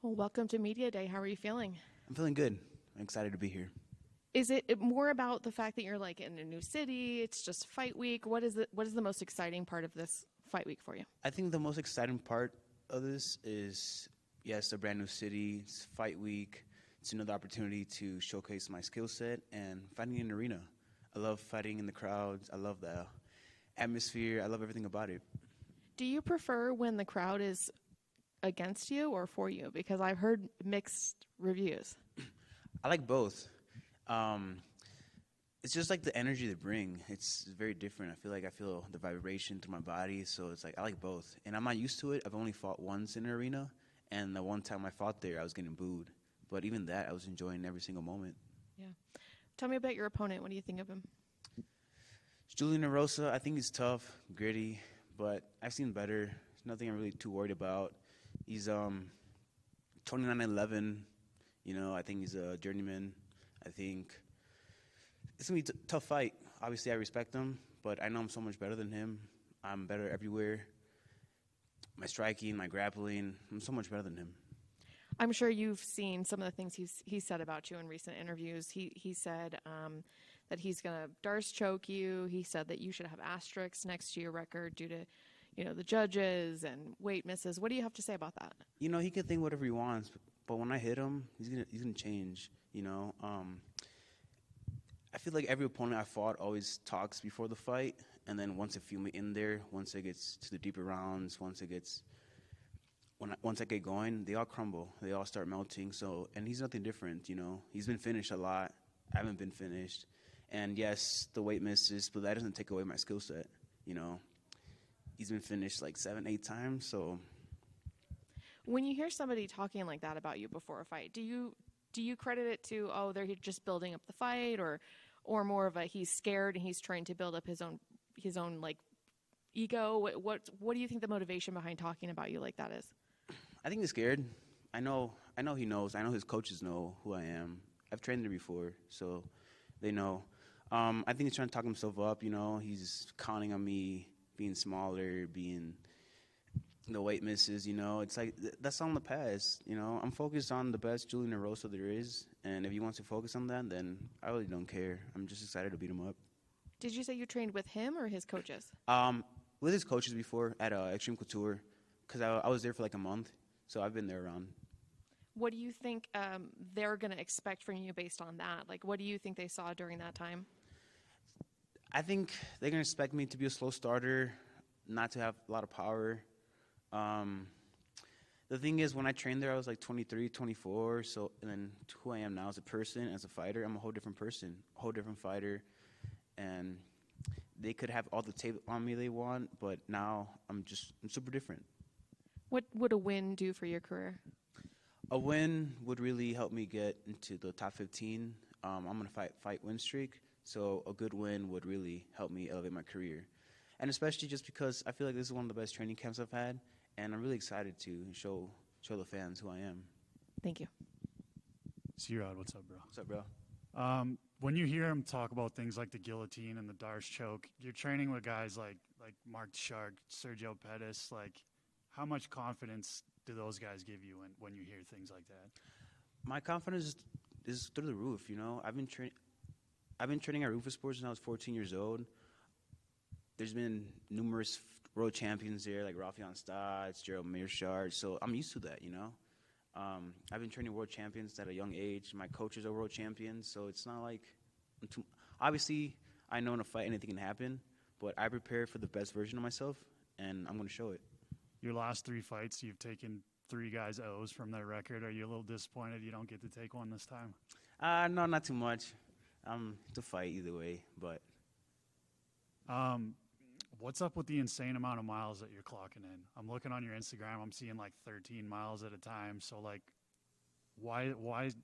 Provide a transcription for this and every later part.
Well, welcome to Media Day. How are you feeling? I'm feeling good. I'm excited to be here. Is it more about the fact that you're like in a new city? It's just fight week. What is the most exciting part of this fight week for you? I think the most exciting part of this is, yes, a brand new city. It's fight week. It's another opportunity to showcase my skill set and fighting in an arena. I love fighting in the crowds. I love the atmosphere. I love everything about it. Do you prefer when the crowd is against you or for you? Because I've heard mixed reviews. I like both. Um, it's just like the energy they bring. It's very different. I feel the vibration through my body. So it's like I like both. And I'm not used to it. I've only fought once in an arena. And the one time I fought there, I was getting booed. But even that, I was enjoying every single moment. Yeah. Tell me about your opponent. What do you think of him? Julian Erosa, I think he's tough, gritty, but I've seen better. There's nothing I'm really too worried about. He's 29-11. I think he's a journeyman. I think it's going to be a tough fight. Obviously, I respect him, but I know I'm so much better than him. I'm better everywhere. My striking, my grappling, I'm so much better than him. I'm sure you've seen some of the things he's said about you in recent interviews. He said that he's going to Darce choke you. He said that you should have asterisks next to your record due to, the judges and weight misses. What do you have to say about that? He can think whatever he wants, but when I hit him, he's gonna change. I feel like every opponent I fought always talks before the fight, and then once I feel me in there, once it gets to the deeper rounds, once I get going, they all crumble. They all start melting. So, and he's nothing different. He's been finished a lot. I haven't been finished, and yes, the weight misses, but that doesn't take away my skill set. He's been finished like 7, 8 times. So, when you hear somebody talking like that about you before a fight, do you credit it to they're just building up the fight, or more of a he's scared and he's trying to build up his own like ego? What do you think the motivation behind talking about you like that is? I think he's scared. I know he knows. I know his coaches know who I am. I've trained there before, so they know. I think he's trying to talk himself up. He's counting on me being smaller, being the weight misses. It's like that's all in the past. I'm focused on the best Julian Erosa there is, and if he wants to focus on that, then I really don't care. I'm just excited to beat him up. Did you say you trained with him or his coaches? With his coaches before at Extreme Couture, because I was there for like a month, so I've been there around. What do you think they're going to expect from you based on that? Like, what do you think they saw during that time? I think they're going to expect me to be a slow starter, not to have a lot of power. The thing is, when I trained there, I was like 23, 24, and then who I am now as a person, as a fighter, I'm a whole different person, a whole different fighter, and they could have all the tape on me they want, but now I'm super different. What would a win do for your career? A win would really help me get into the top 15. I'm going to fight win streak, so a good win would really help me elevate my career. And especially just because I feel like this is one of the best training camps I've had, and I'm really excited to show the fans who I am. Thank you. C-Rod, what's up, bro? What's up, bro? When you hear him talk about things like the guillotine and the Darce choke, you're training with guys like Mark Shark, Sergio Pettis. Like, how much confidence do those guys give you when you hear things like that? My confidence is through the roof. I've been training at Rufus Sports when I was 14 years old. There's been numerous world champions there, like Rafian Stotts, Gerald Mearshart. So I'm used to that. I've been training world champions at a young age. My coaches are world champions, so it's not like obviously I know in a fight anything can happen, but I prepare for the best version of myself, and I'm going to show it. Your last 3 fights, you've taken 3 guys' O's from their record. Are you a little disappointed you don't get to take one this time? No, not too much. To fight either way, but. What's up with the insane amount of miles that you're clocking in? I'm looking on your Instagram. I'm seeing like 13 miles at a time. So, like, why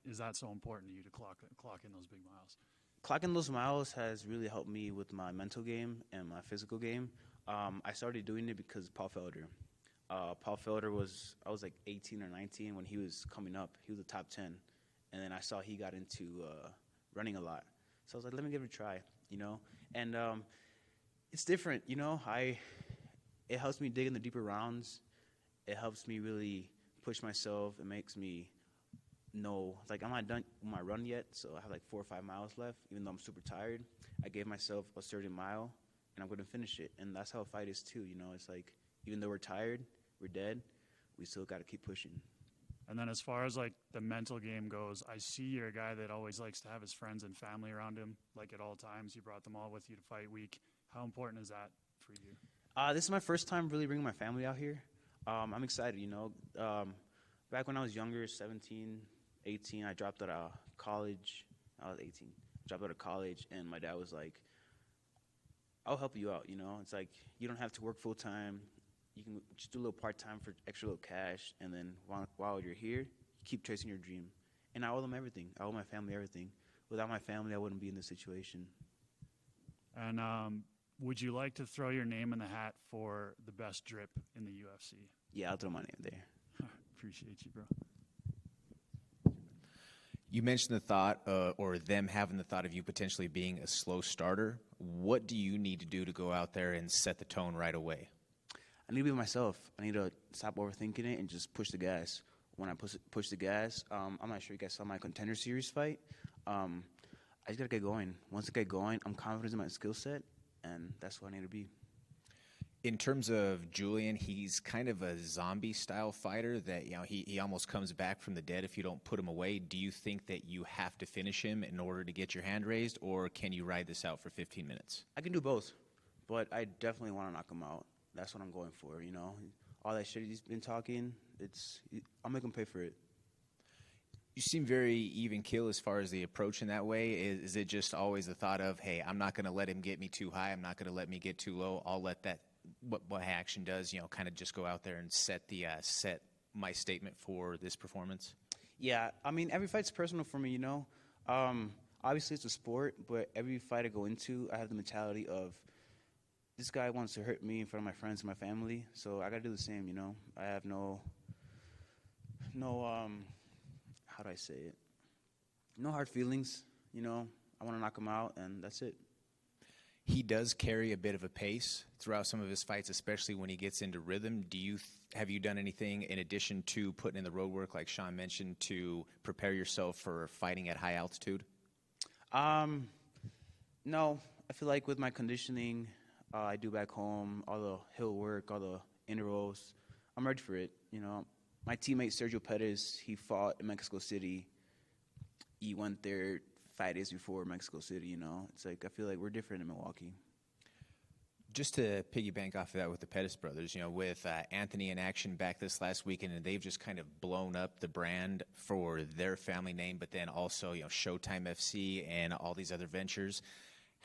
is that so important to you to clock in those big miles? Clocking those miles has really helped me with my mental game and my physical game. I started doing it because Paul Felder. Paul Felder I was like 18 or 19 when he was coming up. He was a top 10. And then I saw he got into running a lot. So I was like, let me give it a try, And it's different, it helps me dig in the deeper rounds. It helps me really push myself. It makes me know, like, I'm not done with my run yet, so I have like 4 or 5 miles left. Even though I'm super tired, I gave myself a certain mile, and I'm going to finish it. And that's how a fight is too. You know, it's like even though we're tired, we're dead, we still got to keep pushing. And then as far as like the mental game goes, I see you're a guy that always likes to have his friends and family around him, like at all times. You brought them all with you to fight week. How important is that for you? This is my first time really bringing my family out here. I'm excited, you know. Back when I was younger, 17, 18, I dropped out of college. I was 18. Dropped out of college, and my dad was like, I'll help you out, you know. It's like you don't have to work full time. You can just do a little part-time for extra little cash, and then while you're here, you keep chasing your dream. And I owe them everything. I owe my family everything. Without my family, I wouldn't be in this situation. And would you like to throw your name in the hat for the best drip in the UFC? Yeah, I'll throw my name there. Appreciate you, bro. You mentioned the thought, or them having the thought of you potentially being a slow starter. What do you need to do to go out there and set the tone right away? I need to be myself. I need to stop overthinking it and just push the gas. When I push the gas, I'm not sure you guys saw my Contender Series fight. I just got to get going. Once I get going, I'm confident in my skill set, and that's what I need to be. In terms of Julian, he's kind of a zombie-style fighter that, you know, he almost comes back from the dead if you don't put him away. Do you think that you have to finish him in order to get your hand raised, or can you ride this out for 15 minutes? I can do both, but I definitely want to knock him out. That's what I'm going for, you know. All that shit he's been talking, I'll make him pay for it. You seem very even keel as far as the approach in that way. Is it just always the thought of, hey, I'm not going to let him get me too high. I'm not going to let me get too low. I'll let that, what action does, you know, kind of just go out there and set my statement for this performance? Yeah, I mean, every fight's personal for me, you know. Obviously, it's a sport, but every fight I go into, I have the mentality of, this guy wants to hurt me in front of my friends and my family, so I got to do the same, you know. I have no, how do I say it? No hard feelings, you know. I want to knock him out, and that's it. He does carry a bit of a pace throughout some of his fights, especially when he gets into rhythm. Have you done anything in addition to putting in the road work, like Sean mentioned, to prepare yourself for fighting at high altitude? No. I feel like with my conditioning I do back home, all the hill work, all the intervals, I'm ready for it. You know, my teammate Sergio Pettis, he fought in Mexico City. He went there 5 days before Mexico City, you know. It's like I feel like we're different in Milwaukee. Just to piggyback off of that with the Pettis brothers, you know, with Anthony in action back this last weekend, and they've just kind of blown up the brand for their family name, but then also, you know, Showtime FC and all these other ventures.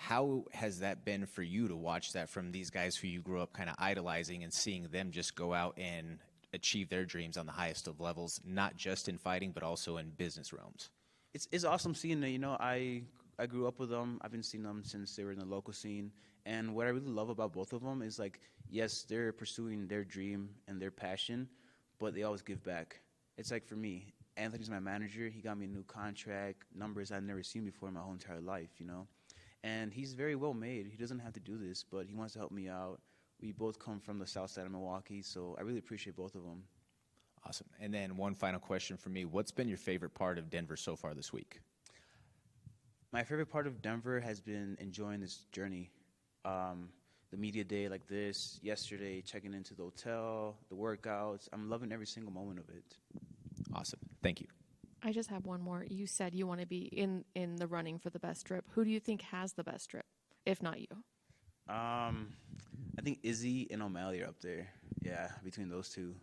How has that been for you to watch that from these guys who you grew up kind of idolizing and seeing them just go out and achieve their dreams on the highest of levels, not just in fighting, but also in business realms? It's awesome seeing that, you know. I grew up with them. I've been seeing them since they were in the local scene. And what I really love about both of them is, like, yes, they're pursuing their dream and their passion, but they always give back. It's like for me, Anthony's my manager. He got me a new contract, numbers I've never seen before in my whole entire life, you know. And he's very well made. He doesn't have to do this, but he wants to help me out. We both come from the south side of Milwaukee, so I really appreciate both of them. Awesome. And then one final question for me. What's been your favorite part of Denver so far this week? My favorite part of Denver has been enjoying this journey. The media day like this, yesterday, checking into the hotel, the workouts. I'm loving every single moment of it. Awesome. Thank you. I just have one more. You said you want to be in the running for the best drip. Who do you think has the best drip, if not you? I think Izzy and O'Malley are up there. Yeah, between those two.